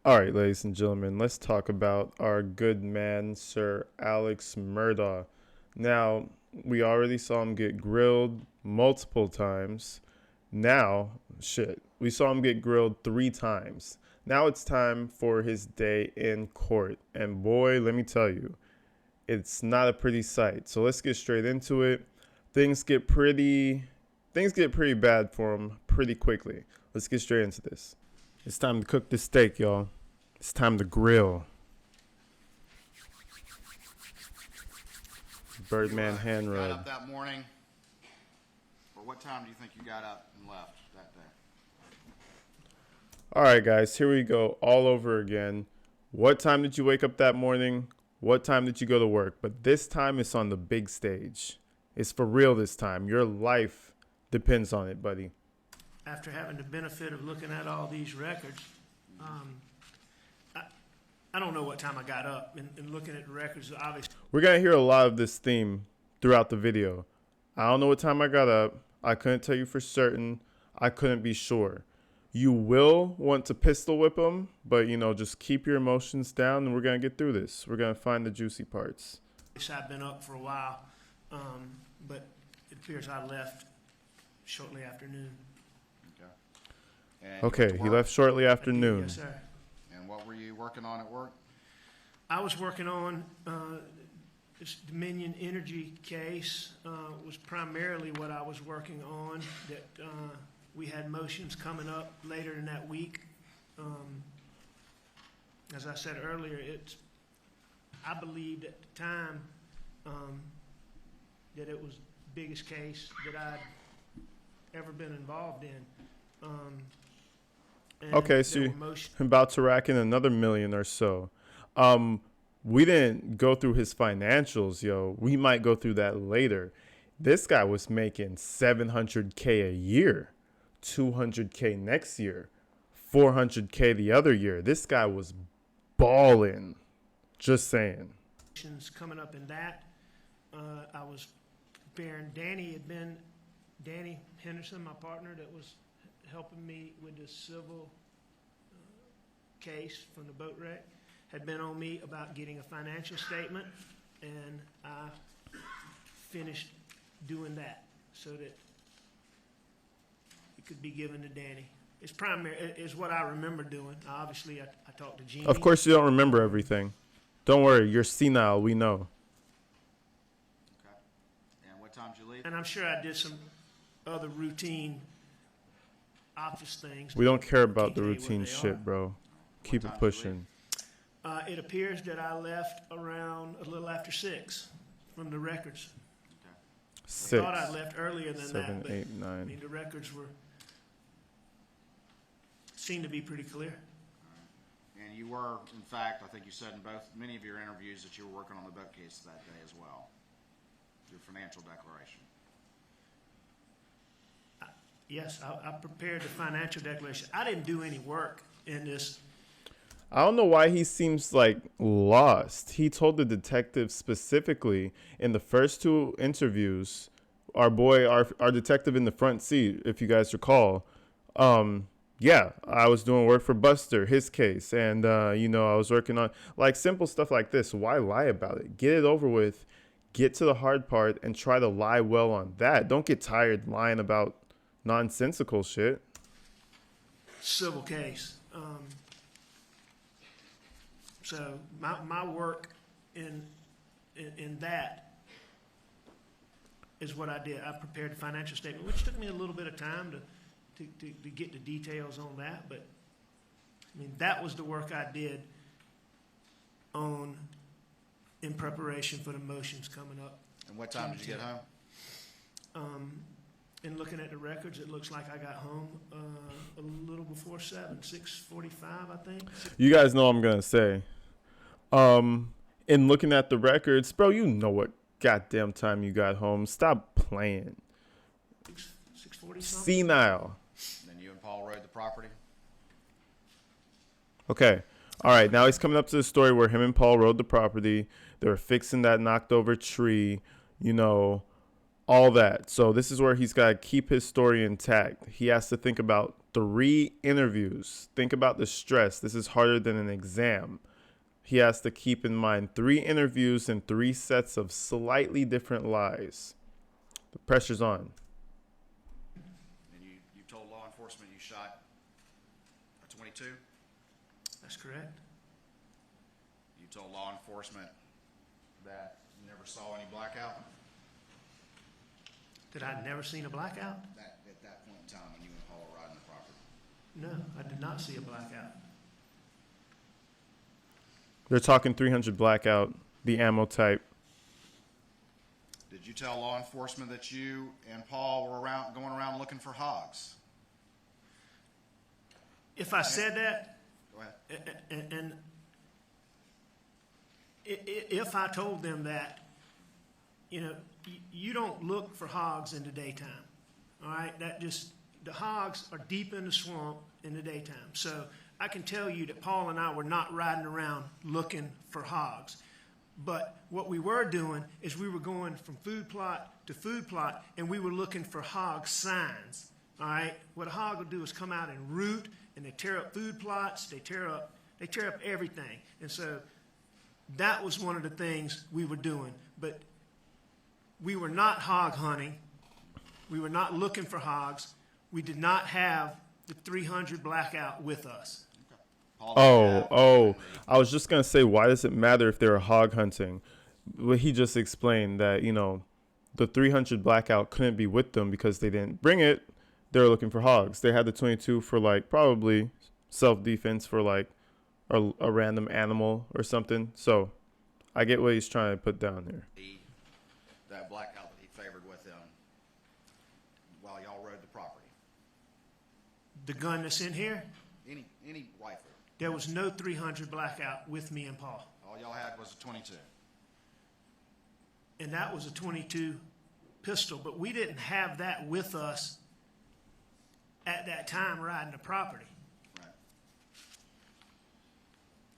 All right, ladies and gentlemen, let's talk about our good man, Sir Alex Murdaugh. Now, we already saw him get grilled multiple times. Now, shit, we saw him get grilled 3 times. Now it's time for his day in court. And boy, let me tell you, it's not a pretty sight. So let's get straight into it. Things get pretty things get pretty bad for him pretty quickly. Let's get straight into this. It's time to cook the steak, y'all. It's time to grill. Birdman hand You got rub. up that morning, or what time do you think you got up and left that day? All right, guys, here we go all over again. What time did you wake up that morning? What time did you go to work? But this time it's on the big stage. It's for real this time. Your life depends on it, buddy. After having the benefit of looking at all these records, I, I don't know what time I got up and looking at the records. Obviously, We're going to hear a lot of this theme throughout the video. I don't know what time I got up. I couldn't tell you for certain. I couldn't be sure. You will want to pistol whip them, but, just keep your emotions down, and we're going to get through this. We're going to find the juicy parts. I've been up for a while, but it appears I left shortly after noon. Okay. And you went Okay, to he work? left shortly I after did, noon. yes, sir. And what were you working on at work? I was working on this Dominion Energy case. Was primarily what I was working on. That we had motions coming up later in that week. As I said earlier, I believed at the time that it was the biggest case that I'd ever been involved in. And Okay, so there you're were motions. about to rack in another million or so. We didn't go through his financials, yo. We might go through that later. This guy was making $700K a year, $200K next year, $400K the other year. This guy was balling. Just saying. Coming up in that. I was preparing. Danny Henderson, my partner, that was helping me with the civil case from the boat wreck, had been on me about getting a financial statement, and I finished doing that so that it could be given to Danny. It's primary is what I remember doing. Obviously, I talked to Jeannie. Of course, you don't remember everything. Don't worry, you're senile. We know. Okay. And what time did you leave? And I'm sure I did some other routine office things. We don't care about the Can't tell you what routine they shit, are. bro. Keep time it did you pushing. It appears that I left around a little after 6 from the records. Okay. I 6, thought I left earlier than 7, that, but 8, I 9. mean the records seemed to be pretty clear. And you were, in fact, I think you said in many of your interviews that you were working on the boat case that day as well. Your financial declaration. Yes, I prepared the financial declaration. I didn't do any work in this. I don't know why he seems like lost. He told the detective specifically in the first 2 interviews, our detective in the front seat, if you guys recall, yeah, I was doing work for Buster, his case, and I was working on like simple stuff like this. Why lie about it? Get it over with, get to the hard part, and try to lie well on that. Don't get tired lying about nonsensical shit. Civil case. So my work in that is what I did. I prepared the financial statement, which took me a little bit of time to get the details on that. But I mean, that was the work I did in preparation for the motions coming up. And what time did you get home? And looking at the records, it looks like I got home a little before 6:45, I think. You guys know what I'm gonna say. In looking at the records, bro, you know what goddamn time you got home. Stop playing. 6:40 something. Senile. Then you and Paul rode the property? Okay. All right. Now he's coming up to the story where him and Paul rode the property. They were fixing that knocked over tree. all that. So this is where he's got to keep his story intact. He has to think about 3 interviews. Think about the stress. This is harder than an exam. He has to keep in mind 3 interviews and 3 sets of slightly different lies. The pressure's on. And you told law enforcement you shot a 22? That's correct. You told law enforcement that you never saw any blackout? That I'd never seen a blackout? At that point in time when you and Paul were riding the property? No, I did not see a blackout. They're talking 300 blackout, the ammo type. Did you tell law enforcement that you and Paul were going around looking for hogs? If I said that, Go ahead. and if I told them that, you know, you don't look for hogs in the daytime, all right? The hogs are deep in the swamp in the daytime. So I can tell you that Paul and I were not riding around looking for hogs. But what we were doing is we were going from food plot to food plot, and we were looking for hog signs, all right? What a hog will do is come out and root, and they tear up food plots, they tear up everything. And so that was one of the things we were doing. But we were not hog hunting. We were not looking for hogs. We did not have the 300 blackout with us. Oh, I was just going to say, why does it matter if they were hog hunting? Well, he just explained that, you know, the 300 blackout couldn't be with them because they didn't bring it. They were looking for hogs. They had the 22 for like probably self-defense for like a random animal or something. So I get what he's trying to put down here. That blackout that he favored with him while y'all rode the property. The gun that's in here, Any rifle. there was no 300 blackout with me and Paul. All y'all had was a 22. And that was a 22 pistol, but we didn't have that with us at that time riding the property. Right.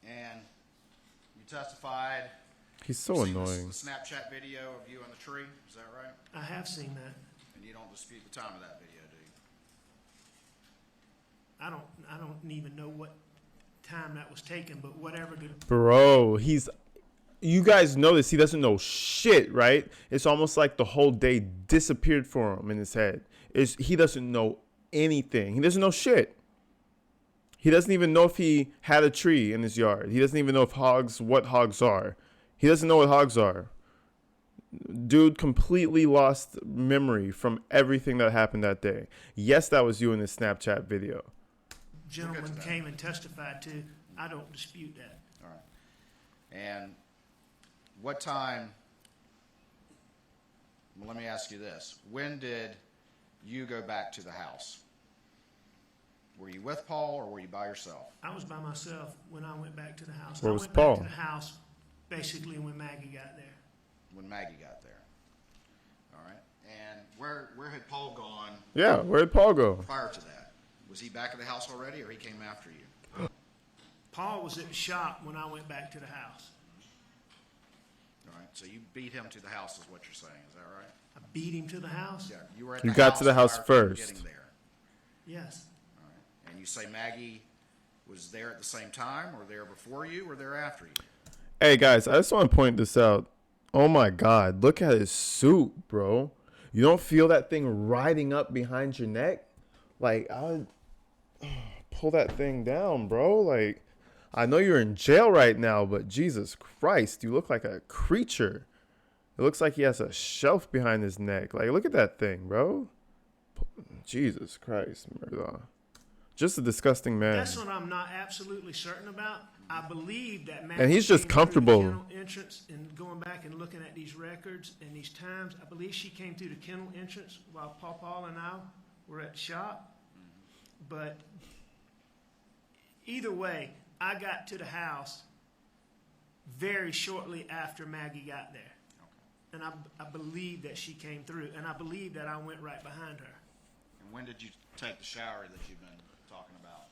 And you testified. He's so Seen annoying. The Snapchat video of you on the tree, is that right? I have seen that. And you don't dispute the time of that video, do you? I don't even know what time that was taken, but whatever. Bro, you guys know this. He doesn't know shit, right? It's almost like the whole day disappeared for him in his head. He doesn't know anything. He doesn't know shit. He doesn't even know if he had a tree in his yard. He doesn't even know what hogs are. He doesn't know what hogs are. Dude completely lost memory from everything that happened that day. Yes, that was you in this Snapchat video. Gentleman came and testified to. I don't dispute that. All right. And what time, well, let me ask you this. When did you go back to the house? Were you with Paul or were you by yourself? I was by myself when I went back to the house. Where I was went Paul? back to the house basically when Maggie got there. When Maggie got there. All right. And where had Paul gone Yeah, where did Paul go? prior to that? Was he back at the house already or he came after you? Paul was at the shop when I went back to the house. All right. So you beat him to the house is what you're saying. Is that right? I beat him to the house? Yeah. You were at You the got house to the house prior to him first. getting there. Yes. All right. And you say Maggie was there at the same time or there before you or there after you? Hey, guys, I just want to point this out. Oh, my God. Look at his suit, bro. You don't feel that thing riding up behind your neck? Like, I would pull that thing down, bro. Like, I know you're in jail right now, but Jesus Christ, you look like a creature. It looks like he has a shelf behind his neck. Like, look at that thing, bro. Jesus Christ, Murdaugh. Just a disgusting man. That's what I'm not absolutely certain about. I believe that Maggie And he's just came through comfortable. the kennel entrance and going back and looking at these records and these times. I believe she came through the kennel entrance while Paul and I were at the shop. But either way, I got to the house very shortly after Maggie got there. And I believe that she came through, and I believe that I went right behind her. And when did you take the shower that you've been talking about?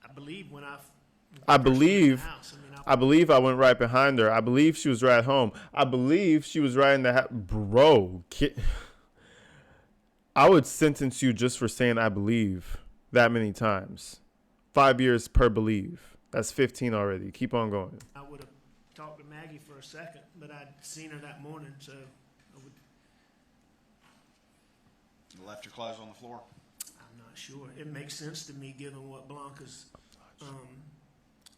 I believe when I believe house. I mean, I believe I went right behind her. I believe she was right at home. I believe she was right in the bro. I would sentence you just for saying I believe that many times. 5 years per believe. That's 15 already. Keep on going. I would have talked to Maggie for a second, but I'd seen her that morning, so I would. You left your clothes on the floor? I'm not sure. It makes sense to me given what Blanca's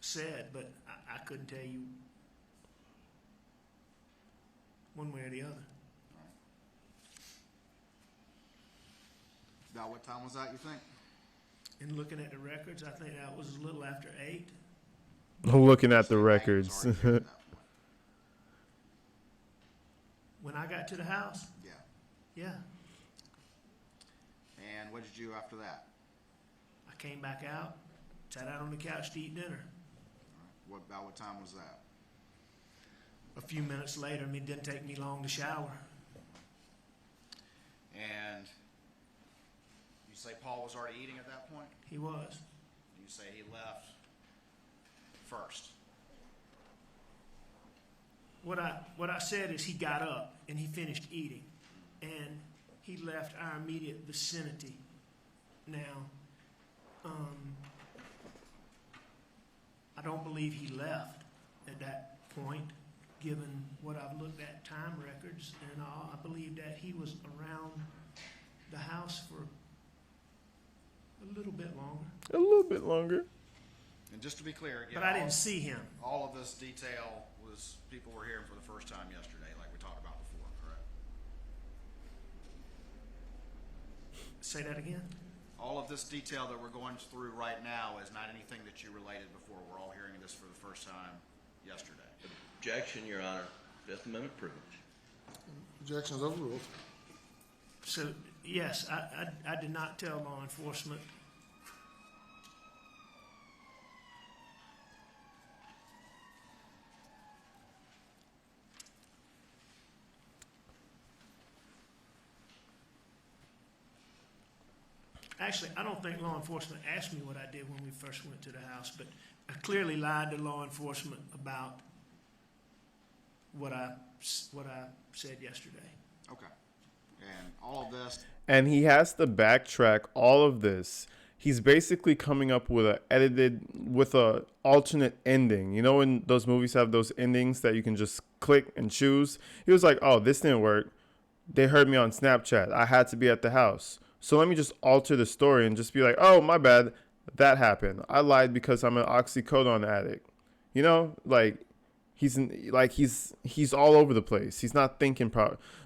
said, but I couldn't tell you one way or the other. About what time was that, you think? And looking at the records, I think that was a little after 8. Looking at the So Maggie was records. already here at that point. When I got to the house, Yeah. yeah, And what did you do after that? I came back out, sat out on the couch to eat dinner. About what time was that? A few minutes later, I mean, it didn't take me long to shower. And you say Paul was already eating at that point? He was. You say he left first. What I said is he got up and he finished eating, and he left our immediate vicinity. Now, I don't believe he left at that point, given what I've looked at time records and all. I believe that he was around the house for a little bit longer. A little bit longer. And just to be clear, again, But I didn't see him. all of this detail was people were hearing for the first time yesterday, like we talked about before, correct? Say that again? All of this detail that we're going through right now is not anything that you related before. We're all hearing this for the first time yesterday. Objection, Your Honor. Fifth Amendment privilege. Objection is overruled. So, yes, I did not tell law enforcement. Actually, I don't think law enforcement asked me what I did when we first went to the house, but I clearly lied to law enforcement about what I said yesterday. Okay. And all of this, And he has to backtrack all of this. He's basically coming up with a alternate ending. You know when those movies have those endings that you can just click and choose? He was like, oh, this didn't work. They heard me on Snapchat. I had to be at the house. So let me just alter the story and just be like, oh, my bad. That happened. I lied because I'm an oxycodone addict. You know, like he's all over the place. He's not thinking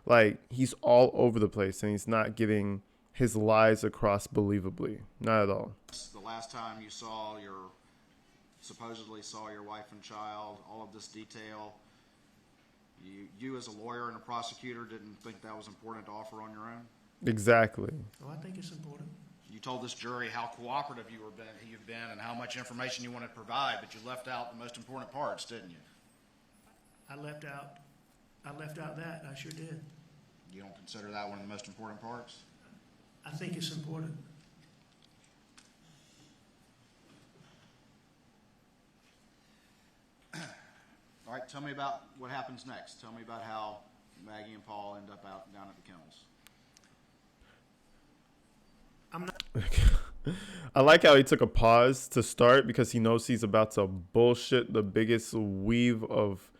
like he's all over the place, and he's not getting his lies across believably. Not at all. the last time you supposedly saw your wife and child, all of this detail, you as a lawyer and a prosecutor didn't think that was important to offer on your own? Exactly. Oh, I think it's important. You told this jury how cooperative you've been and how much information you wanted to provide, but you left out the most important parts, didn't you? I left out that. I sure did. You don't consider that one of the most important parts? I think it's important. All right, tell me about what happens next. Tell me about how Maggie and Paul end up down at the kennels. I'm not. I like how he took a pause to start because he knows he's about to bullshit the biggest weave of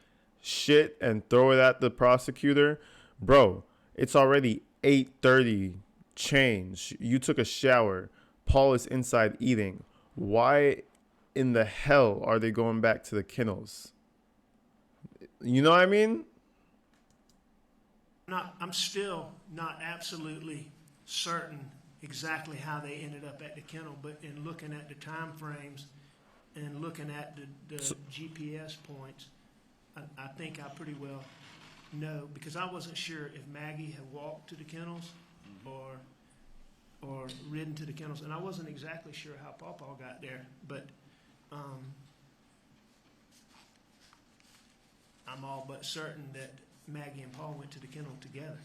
shit and throw it at the prosecutor. Bro, it's already 8:30 change. You took a shower. Paul is inside eating. Why in the hell are they going back to the kennels? You know what I mean? I'm still not absolutely certain exactly how they ended up at the kennel, but in looking at the time frames and looking at the GPS points, I think I pretty well know, because I wasn't sure if Maggie had walked to the kennels or ridden to the kennels, and I wasn't exactly sure how Pawpaw got there, but I'm all but certain that Maggie and Paul went to the kennel together.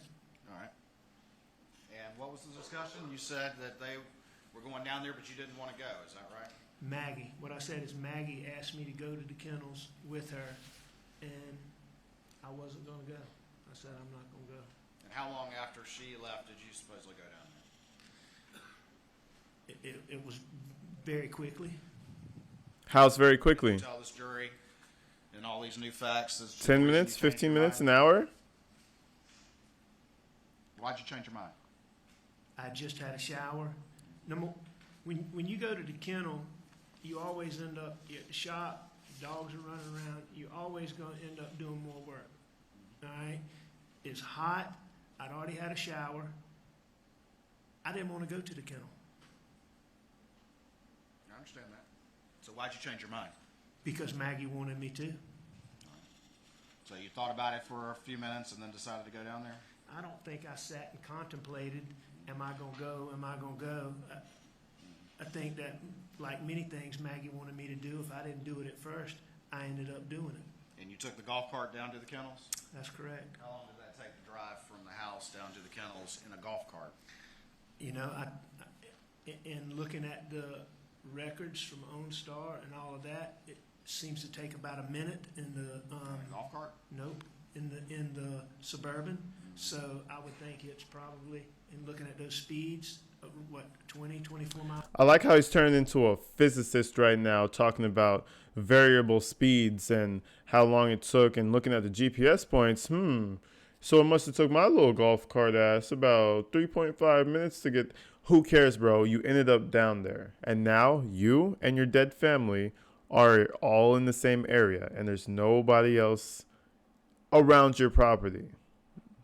All right. And what was the discussion? You said that they were going down there, but you didn't want to go. Is that right? Maggie, what I said is Maggie asked me to go to the kennels with her, and I wasn't gonna go. I said, I'm not gonna go. And how long after she left did you supposedly go down there? It was very quickly. How's very quickly? Tell this jury and all these new facts. 10 minutes, 15 minutes, an hour? Why'd you change your mind? I just had a shower. When you go to the kennel, you always end up at the shop, dogs are running around, you're always going to end up doing more work. All right? It's hot. I'd already had a shower. I didn't want to go to the kennel I understand that. So why'd you change your mind? because Maggie wanted me to. So you thought about it for a few minutes and then decided to go down there? I don't think I sat and contemplated, am I going to go, am I going to go? I think that, like many things Maggie wanted me to do, if I didn't do it at first, I ended up doing it. And you took the golf cart down to the kennels? That's correct. How long did that take to drive from the house down to the kennels in a golf cart? You know, in looking at the records from OnStar and all of that, it seems to take about a minute in the In a golf cart? nope, in the Suburban. So I would think it's probably, in looking at those speeds, 20, 24 miles. I like how he's turning into a physicist right now, talking about variable speeds and how long it took, and looking at the GPS points. So it must have took my little golf cart ass about 3.5 minutes to get. Who cares, bro? You ended up down there, and now you and your dead family are all in the same area, and there's nobody else around your property.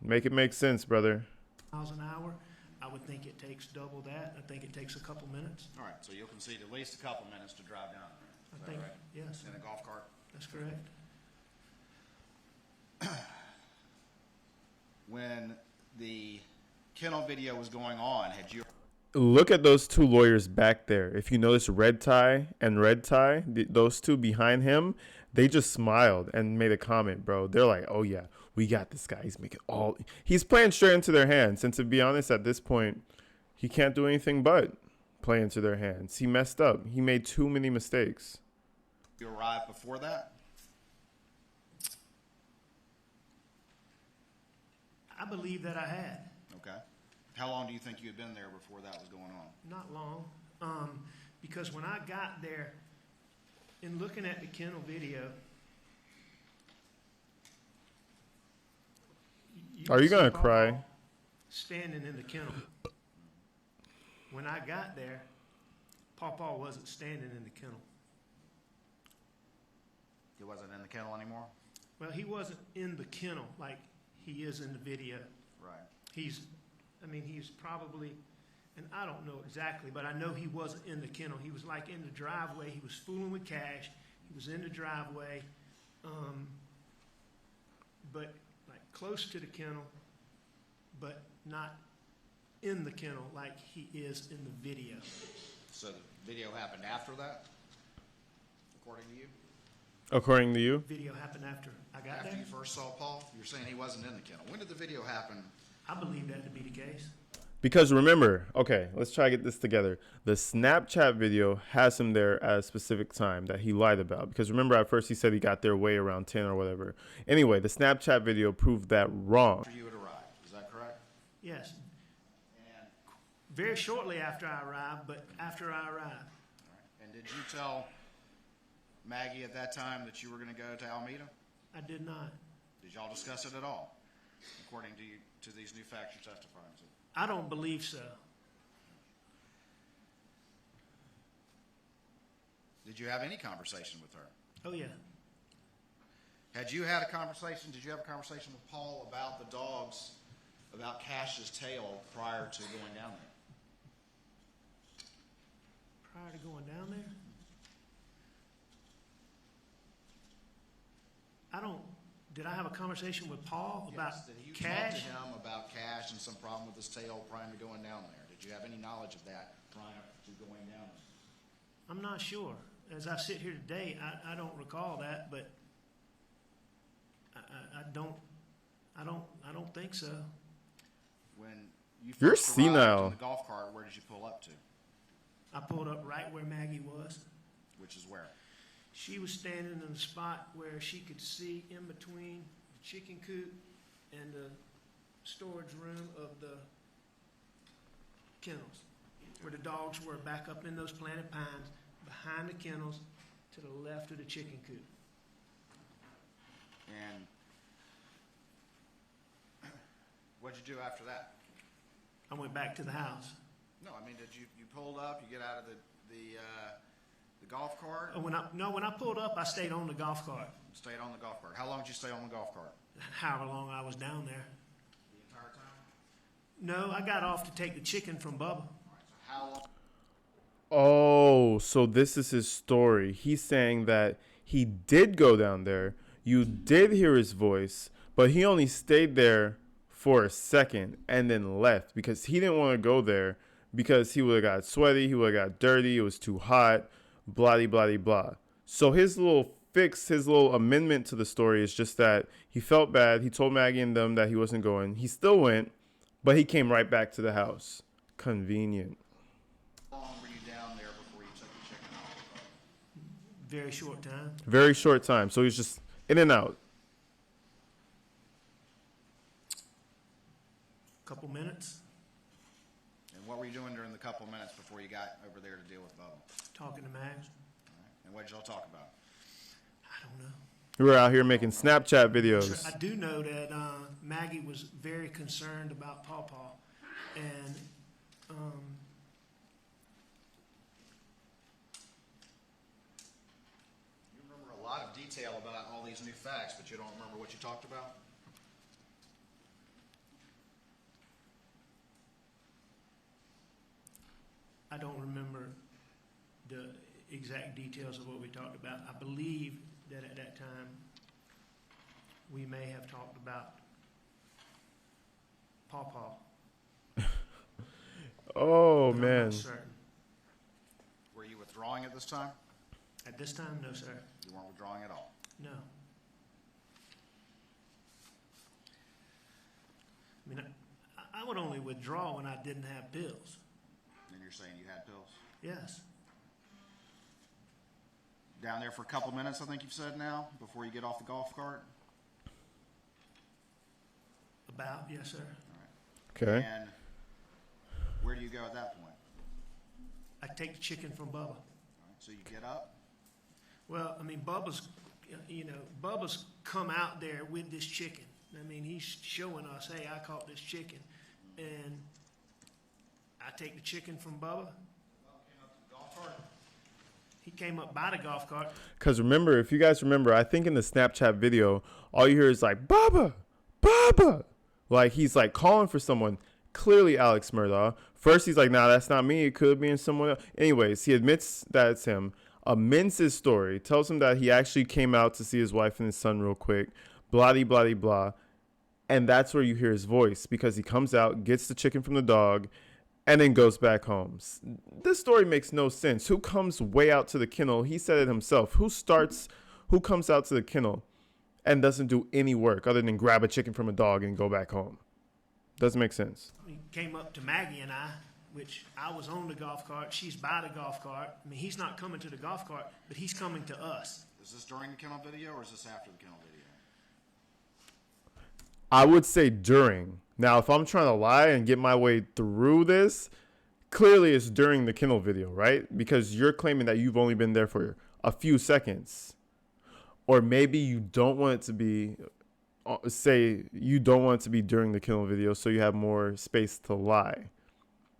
Make it make sense, brother. Miles an hour. I would think it takes double that. I think it takes a couple minutes. All right, so you'll concede at least a couple minutes to drive down there. I Is that think, right? yes, In a golf cart? that's correct. When the kennel video was going on, had you Look at those two lawyers back there. If you notice red tie and red tie, those two behind him, they just smiled and made a comment, bro. They're like, oh, yeah, we got this guy. He's playing straight into their hands. And to be honest, at this point, he can't do anything but play into their hands. He messed up. He made too many mistakes. arrived before that? I believe that I had. Okay. How long do you think you had been there before that was going on? Not long, because when I got there, in looking at the kennel video, Are you can gonna see cry? Paul standing in the kennel. When I got there, Paw wasn't standing in the kennel. He wasn't in the kennel anymore? Well, he wasn't in the kennel like he is in the video. Right. He's probably, and I don't know exactly, but I know he wasn't in the kennel. He was like in the driveway. He was fooling with Cash. He was in the driveway, but like close to the kennel, but not in the kennel like he is in the video. So the video happened after that, according to you? According to you? Video happened after I got After there. you first saw Paul? You're saying he wasn't in the kennel. When did the video happen? I believe that to be the case. Because remember, okay, let's try to get this together. The Snapchat video has him there at a specific time that he lied about. Because remember, at first he said he got there way around 10 or whatever. Anyway, the Snapchat video proved that wrong. After you had arrived. Is that correct? Yes, And, very shortly after I arrived, but after I arrived. all right. And did you tell Maggie at that time that you were going to go to Alameda? I did not. Did y'all discuss it at all, according to you, to these new facts you're testifying to? I don't believe so. Did you have any conversation with her? Oh, yeah. Had you had a conversation, did you have a conversation with Paul about the dogs, about Cash's tail prior to going down there? Prior to going down there? Did I have a conversation with Paul about Yes, did you talk Cash? to him about Cash and some problem with his tail prior to going down there? Did you have any knowledge of that prior to going down there? I'm not sure. As I sit here today, I don't recall that, but I don't think so. When you You're first arrived senile. in the golf cart, where did you pull up to? I pulled up right where Maggie was. Which is where? She was standing in a spot where she could see in between the chicken coop and the storage room of the kennels, where the dogs were back up in those planted pines, behind the kennels, to the left of the chicken coop. And what'd you do after that? I went back to the house. No, I mean, did you pulled up, you get out of the golf cart? When I pulled up, I stayed on the golf cart. Stayed on the golf cart. How long did you stay on the golf cart? However long I was down there. The entire time? No, I got off to take the chicken from Bubba. All right, so how long? Oh, so this is his story. He's saying that he did go down there. You did hear his voice, but he only stayed there for a second and then left because he didn't want to go there because he would have got sweaty, he would have got dirty, it was too hot, blah, blah, blah. So his little fix, his little amendment to the story is just that he felt bad. He told Maggie and them that he wasn't going. He still went, but he came right back to the house. Convenient. How long were you down there before you took the chicken out of the cart? Very short time. Very short time. So he's just in and out. Couple minutes, And what were you doing during the couple minutes before you got over there to deal with Bubba? talking to Mags. All right. And what did y'all talk about? I don't know. We were out here making Snapchat videos. I do know that Maggie was very concerned about Paw Paw, and You remember a lot of detail about all these new facts, but you don't remember what you talked about? I don't remember the exact details of what we talked about. I believe that at that time we may have talked about Paw Paw. Oh, but I'm man. not certain. Were you withdrawing at this time? At this time, no, sir. You weren't withdrawing at all. No. I mean, I would only withdraw when I didn't have pills. And you're saying you had pills? Yes. Down there for a couple minutes, I think you've said now, before you get off the golf cart? About, yes, sir. Okay. And where do you go at that point? I take the chicken from Bubba. All right, so you get up, Well, I mean, Bubba's come out there with this chicken. I mean, he's showing us, hey, I caught this chicken. And I take the chicken from Bubba. He came up by the golf cart. Because remember, if you guys remember, I think in the Snapchat video, all you hear is like, Baba, Baba. Like, he's like calling for someone. Clearly Alex Murdaugh. First, he's like, nah, that's not me. It could be in someone else. Anyways, he admits that it's him. Amends his story. Tells him that he actually came out to see his wife and his son real quick. Blah, blah, blah. And that's where you hear his voice. Because he comes out, gets the chicken from the dog, and then goes back home. This story makes no sense. Who comes way out to the kennel? He said it himself. Who comes out to the kennel and doesn't do any work other than grab a chicken from a dog and go back home? Doesn't make sense. He came up to Maggie and I, which I was on the golf cart. She's by the golf cart. I mean, he's not coming to the golf cart, but he's coming to us. is this during the kennel video or is this after the kennel video? I would say during. Now, if I'm trying to lie and get my way through this, clearly it's during the kennel video, right? Because you're claiming that you've only been there for a few seconds. Or maybe you don't want it to be, say you don't want it to be during the kennel video so you have more space to lie.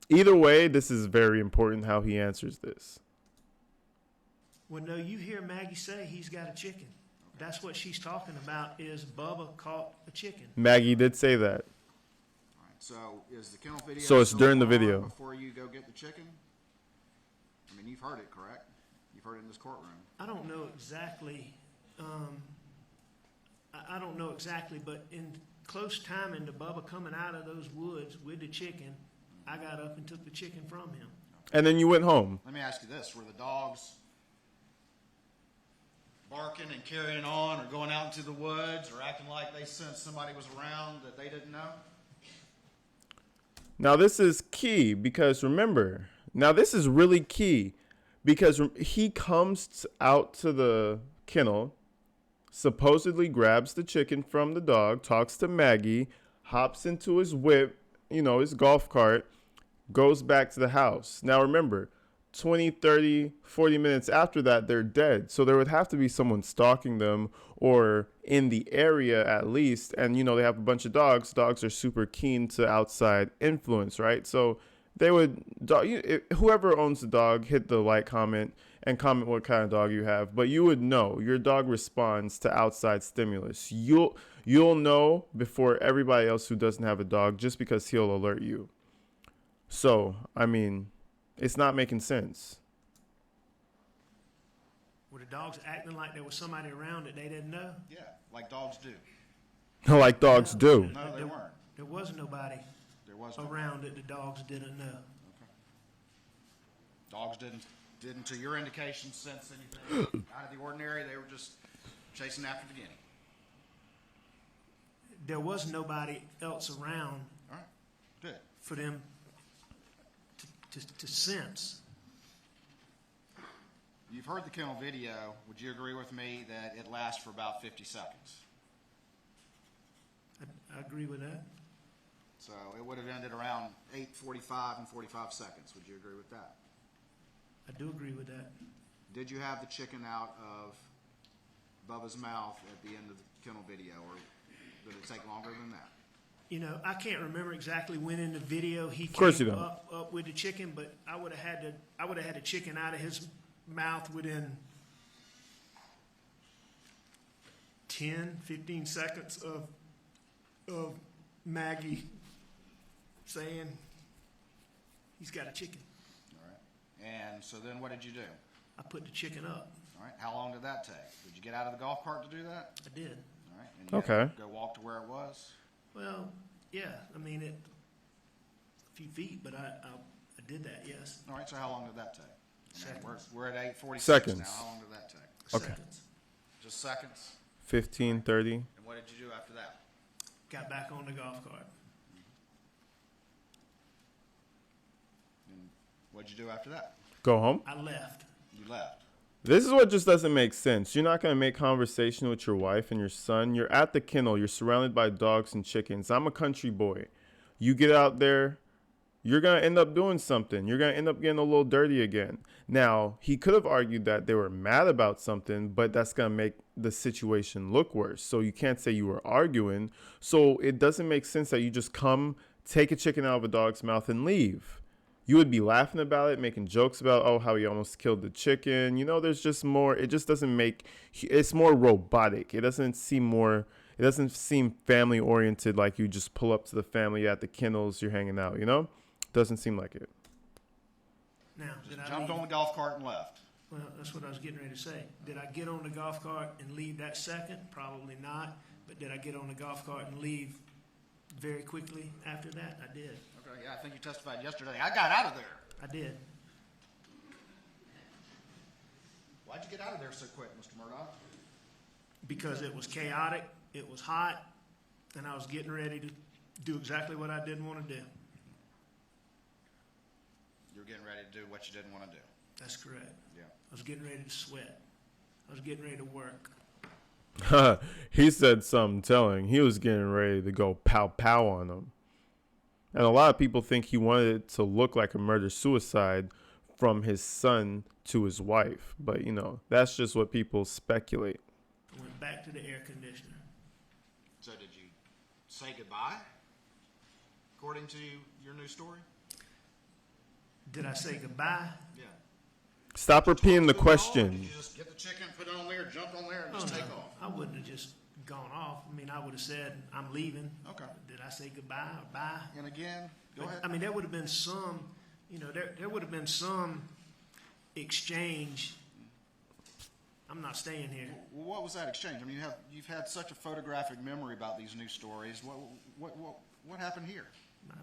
Either way, this is very important how he answers this. Well, no, you hear Maggie say he's got a chicken. That's what she's talking about is Bubba caught a chicken. Maggie did say that. All right, so is the kennel video So it's still during the on video. before you go get the chicken? I mean, you've heard it, correct? You've heard it in this courtroom. I don't know exactly. I don't know exactly, but in close timing to Bubba coming out of those woods with the chicken, I got up and took the chicken from him. And then you went home. Let me ask you this. Were the dogs barking and carrying on or going out into the woods or acting like they sensed somebody was around that they didn't know? Now, this is key because remember, Now, this is really key because he comes out to the kennel, supposedly grabs the chicken from the dog, talks to Maggie, hops into his whip, his golf cart, goes back to the house. Now, remember, 20, 30, 40 minutes after that, they're dead. So there would have to be someone stalking them or in the area at least. And, they have a bunch of dogs. Dogs are super keen to outside influence, right? So they would, whoever owns the dog, hit the like comment and comment what kind of dog you have. But you would know your dog responds to outside stimulus. You'll know before everybody else who doesn't have a dog just because he'll alert you. So, I mean, it's not making sense. Were the dogs acting like there was somebody around that they didn't know? Yeah, like dogs do. Like dogs do. No, they weren't. There was nobody There was no. around that the dogs didn't know. Dogs didn't, to your indication, sense anything out of the ordinary. They were just chasing after the guinea. There was nobody else around All right, good. for them to sense. You've heard the kennel video. Would you agree with me that it lasts for about 50 seconds? I agree with that. So it would have ended around 8:45 and 45 seconds. Would you agree with that? I do agree with that. Did you have the chicken out of Bubba's mouth at the end of the kennel video, or did it take longer than that? I can't remember exactly when in the video he course came you don't. up with the chicken, but I would have had the chicken out of his mouth within 10, 15 seconds of Maggie saying he's got a chicken. All right. And so then what did you do? I put the chicken up. All right. How long did that take? Did you get out of the golf cart to do that? I did. All right. And you Okay. had to go walk to where it was? Well, yeah. I mean, a few feet, but I did that. Yes. All right. So how long did that take? And Seconds. We're at 8:46 Seconds. now. How long did that take? Okay. Seconds. Just seconds? 15, 30. And what did you do after that? Got back on the golf cart. And what did you do after that? Go home. I left. You left. This is what just doesn't make sense. You're not going to make conversation with your wife and your son. You're at the kennel. You're surrounded by dogs and chickens. I'm a country boy. You get out there, you're going to end up doing something. You're going to end up getting a little dirty again. Now, he could have argued that they were mad about something, but that's going to make the situation look worse. So you can't say you were arguing. So it doesn't make sense that you just come, take a chicken out of a dog's mouth and leave. You would be laughing about it, making jokes about, oh, how he almost killed the chicken. There's just more. It just doesn't make, it's more robotic. It doesn't seem family oriented, like you just pull up to the family at the kennels, you're hanging out, Doesn't seem like it. Now, did I Jumped leave? on the golf cart and left. Well, that's what I was getting ready to say. Did I get on the golf cart and leave that second? Probably not. But did I get on the golf cart and leave very quickly after that? I did. Okay, yeah, I think you testified yesterday. I got out of there. I did. Why'd you get out of there so quick, Mr. Murdaugh? Because it was chaotic, it was hot, and I was getting ready to do exactly what I didn't want to do. You were getting ready to do what you didn't want to do. That's correct. Yeah. I was getting ready to sweat. I was getting ready to work. He said something telling. He was getting ready to go pow pow on them. And a lot of people think he wanted it to look like a murder-suicide from his son to his wife. But, that's just what people speculate. I went back to the air conditioner. So did you say goodbye, according to your new story? Did I say goodbye? Yeah. Stop repeating the Did you question. just get the chicken, put it on there, jump on there, and Oh, just no. take off? I wouldn't have just gone off. I mean, I would have said, I'm leaving. Okay. Did I say goodbye or bye? And again, go ahead. I mean, there would have been some, there would have been some exchange. I'm not staying here. Well, what was that exchange? I mean, you've had such a photographic memory about these news stories. What happened here? No,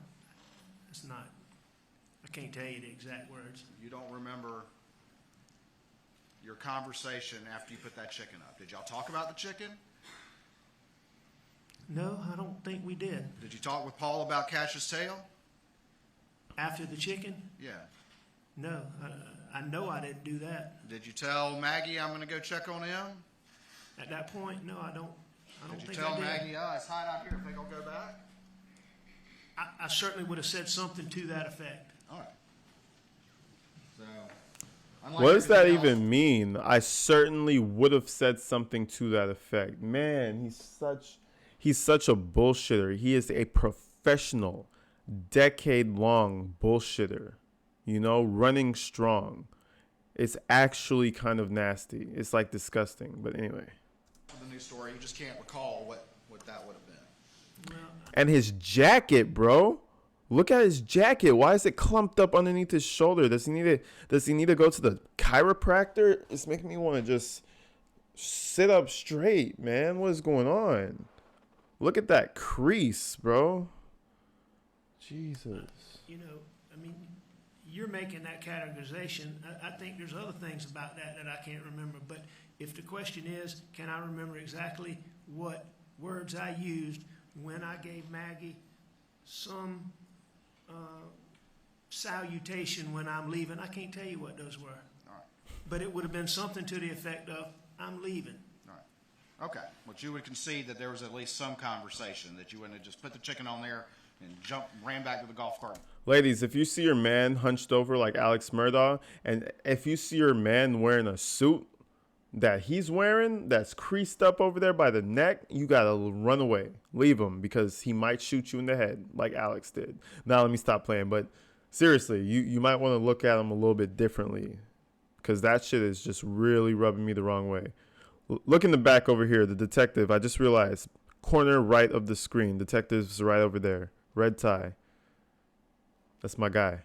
it's not. I can't tell you the exact words. You don't remember your conversation after you put that chicken up. Did y'all talk about the chicken? No, I don't think we did. Did you talk with Paul about Cash's tail? After the chicken? Yeah. No, I know I didn't do that. Did you tell Maggie I'm gonna go check on him? At that point, no, I don't Did you think tell I did. Maggie, oh, it's hot out here, if they gonna go back? I certainly would have said something to that effect. All right. So, unlike What does that everything else- even mean? I certainly would have said something to that effect. Man, he's such a bullshitter. He is a professional, decade-long bullshitter. You know, running strong. It's actually kind of nasty. It's like disgusting. But anyway. For the news story, you just can't recall what that would have been. And his jacket, bro. Look at his jacket. Why is it clumped up underneath his shoulder? Does he need to go to the chiropractor? It's making me want to just sit up straight, man. What is going on? Look at that crease, bro. Jesus. You know, I mean, you're making that categorization. I think there's other things about that I can't remember. But if the question is, can I remember exactly what words I used when I gave Maggie some salutation when I'm leaving, I can't tell you what those were. All right. But it would have been something to the effect of, I'm leaving. All right. Okay. But you would concede that there was at least some conversation, that you wouldn't have just put the chicken on there and ran back to the golf cart. Ladies, if you see your man hunched over like Alex Murdaugh, and if you see your man wearing a suit that he's wearing that's creased up over there by the neck, you gotta run away. Leave him, because he might shoot you in the head like Alex did. Now let me stop playing, but seriously, you might want to look at him a little bit differently, because that shit is just really rubbing me the wrong way. Look in the back over here, the detective. I just realized, corner right of the screen. Detective's right over there. Red tie. That's my guy.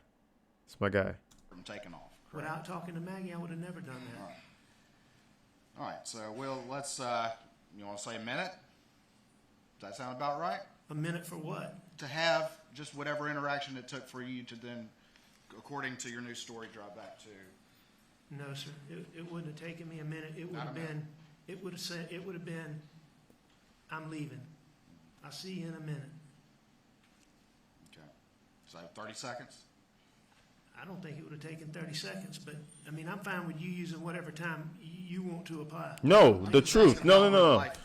That's my guy. From taking off. Without talking to Maggie, I would have never done that. All right. So let's, you want to say a minute? Does that sound about right? A minute for what? To have just whatever interaction it took for you to then, according to your news story, drive back to. No, sir. It wouldn't have taken me a minute. It would Not have a minute. been, it would have been, I'm leaving. I'll see you in a minute. Okay. So 30 seconds? I don't think it would have taken 30 seconds, but, I mean, I'm fine with you using whatever time you want to apply. No, the just truth. asking No, about no, no. like-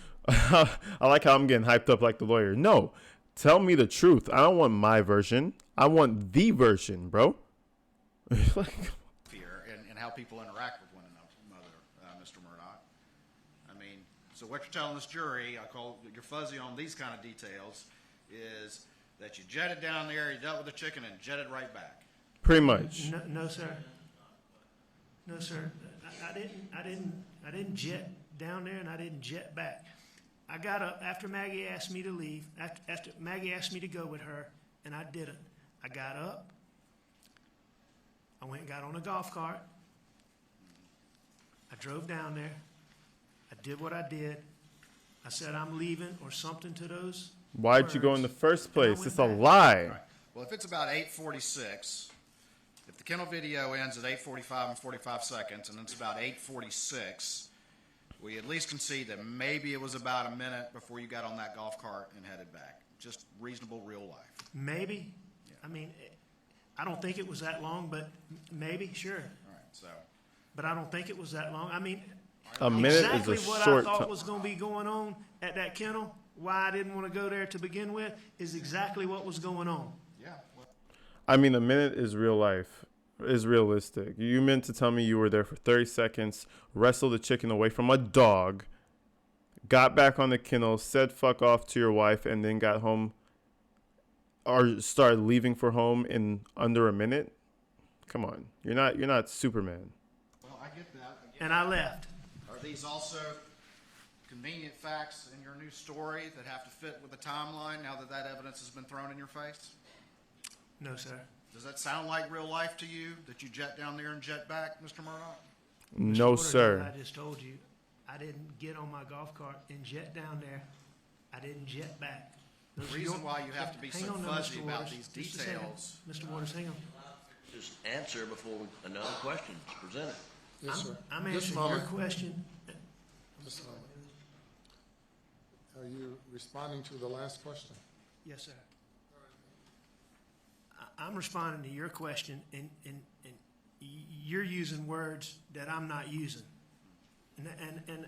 I like how I'm getting hyped up like the lawyer. No, tell me the truth. I don't want my version. I want the version, bro. Fear and how people interact with one another, Mr. Murdaugh. I mean, so what you're telling this jury, I call you're fuzzy on these kind of details, is that you jetted down there, you dealt with the chicken, and jetted right back. Pretty much. No, sir. No, sir. I didn't jet down there, and I didn't jet back. I got up after Maggie asked me to leave, after Maggie asked me to go with her, and I didn't. I got up. I went and got on a golf cart. I drove down there. I did what I did. I said I'm leaving or something to those. Why'd you go in the words, first and I place? went It's a back. lie. Right. Well, if it's about 8:46, if the kennel video ends at 8:45 and 45 seconds, and it's about 8:46, we at least concede that maybe it was about a minute before you got on that golf cart and headed back. Just reasonable real life. Maybe. I mean, I don't think it was that long, but maybe, sure. All right. So. But I don't think it was that long. I mean, A minute exactly is a what short I thought time. was going to be going on at that kennel, why I didn't want to go there to begin with, is exactly what was going on. Yeah. Well, I mean, a minute is real life, is realistic. You meant to tell me you were there for 30 seconds, wrestled the chicken away from a dog, got back on the kennel, said fuck off to your wife, and then got home or started leaving for home in under a minute? Come on. You're not Superman. well, I get that. And I left. Are these also convenient facts in your news story that have to fit with the timeline now that evidence has been thrown in your face? No, sir. Does that sound like real life to you, that you jet down there and jet back, Mr. Murdaugh? No, Porter, sir. I just told you, I didn't get on my golf cart and jet down there. I didn't jet back. The Those are reason your- why you have to be Hang so on now, fuzzy Mr. about Waters. these Just a second. details. Mr. Waters, hang on. Just answer before another question is presented. Yes, sir. I'm Just a answering your moment. question. Just a moment. Are you responding to the last question? Yes, sir. I'm responding to your question, and you're using words that I'm not using. And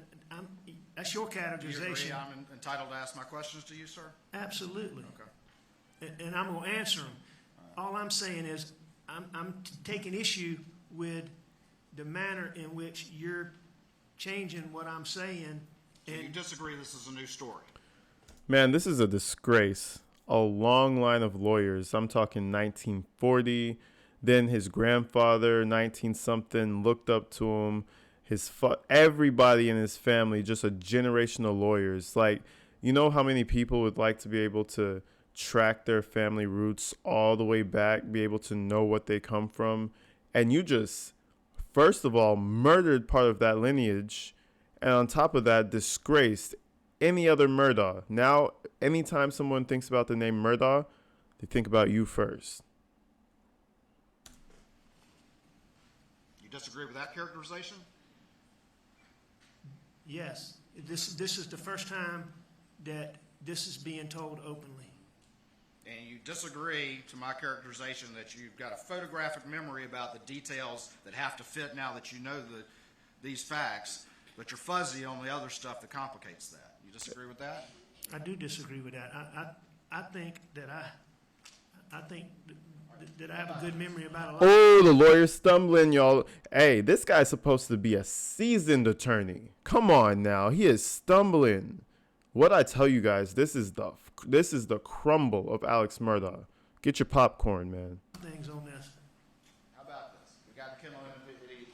that's your Do you agree categorization. I'm entitled to ask my questions to you, sir? Absolutely. Okay. And I'm going to answer them. All I'm saying is I'm taking issue with the manner in which you're changing what I'm saying. So you And disagree this is a new story? Man, this is a disgrace. A long line of lawyers. I'm talking 1940. Then his grandfather, 19-something, looked up to him. Everybody in his family, just a generation of lawyers. Like, you know how many people would like to be able to track their family roots all the way back, be able to know what they come from? And you just, first of all, murdered part of that lineage. And on top of that, disgraced any other Murdaugh. Now, anytime someone thinks about the name Murdaugh, they think about you first. You disagree with that characterization? yes, this is the first time that this is being told openly. And you disagree to my characterization that you've got a photographic memory about the details that have to fit now that you know these facts, but you're fuzzy on the other stuff that complicates that. You disagree with that? I do disagree with that. I think that I have a good memory about a lot. Oh, the lawyer's stumbling, y'all. Hey, this guy's supposed to be a seasoned attorney. Come on now. He is stumbling. What I tell you guys, this is the crumble of Alex Murdaugh. Get your popcorn, man. Things on this. How about this? We got the Kindle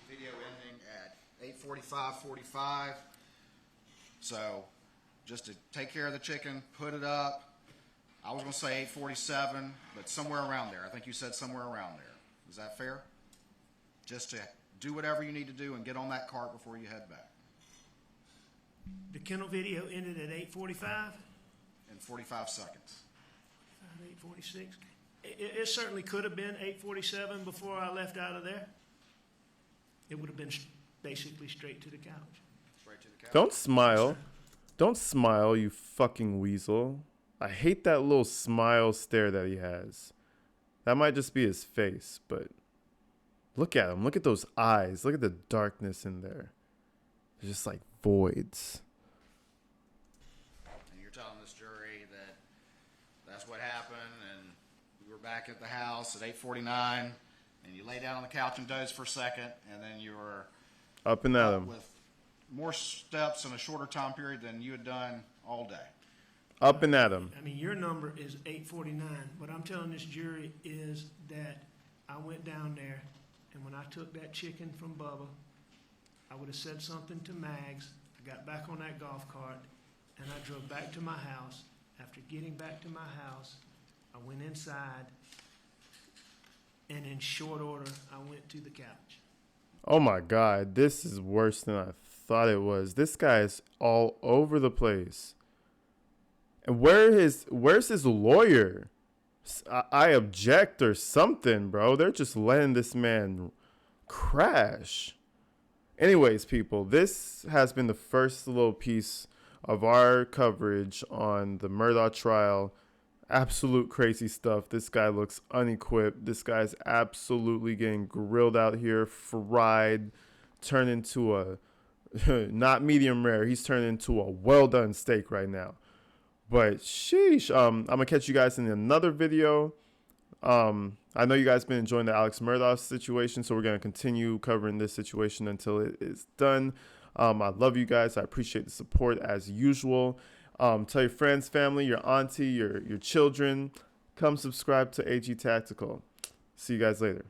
video ending at 8:45:45. So, just to take care of the chicken, put it up. I was going to say 8:47, but somewhere around there. I think you said somewhere around there. Is that fair? Just to do whatever you need to do and get on that cart before you head back. The Kindle video ended at 8:45. In 45 seconds. 8:46. It certainly could have been 8:47 before I left out of there. It would have been basically straight to the couch. Straight to the couch. Don't smile. Don't smile, you fucking weasel. I hate that little smile stare that he has. That might just be his face, but look at him. Look at those eyes. Look at the darkness in there. They're just like voids. And you're telling this jury that that's what happened, and we were back at the house at 8:49, and you lay down on the couch and doze for a second, and then you were Up and at up him. with more steps in a shorter time period than you had done all day. Up and at him. I mean, your number is 8:49. What I'm telling this jury is that I went down there, and when I took that chicken from Bubba, I would have said something to Mags. I got back on that golf cart, and I drove back to my house. After getting back to my house, I went inside, and in short order, I went to the couch. Oh my God, this is worse than I thought it was. This guy is all over the place. And where's his lawyer? I object or something, bro. They're just letting this man crash. Anyways, people, this has been the first little piece of our coverage on the Murdaugh trial. Absolute crazy stuff. This guy looks unequipped. This guy's absolutely getting grilled out here, fried, turned into a not medium rare. He's turned into a well done steak right now. But sheesh, I'm gonna catch you guys in another video. I know you guys been enjoying the Alex Murdaugh situation, so we're gonna continue covering this situation until it is done. I love you guys. I appreciate the support as usual. Tell your friends, family, your auntie, your children. Come subscribe to AG Tactical. See you guys later.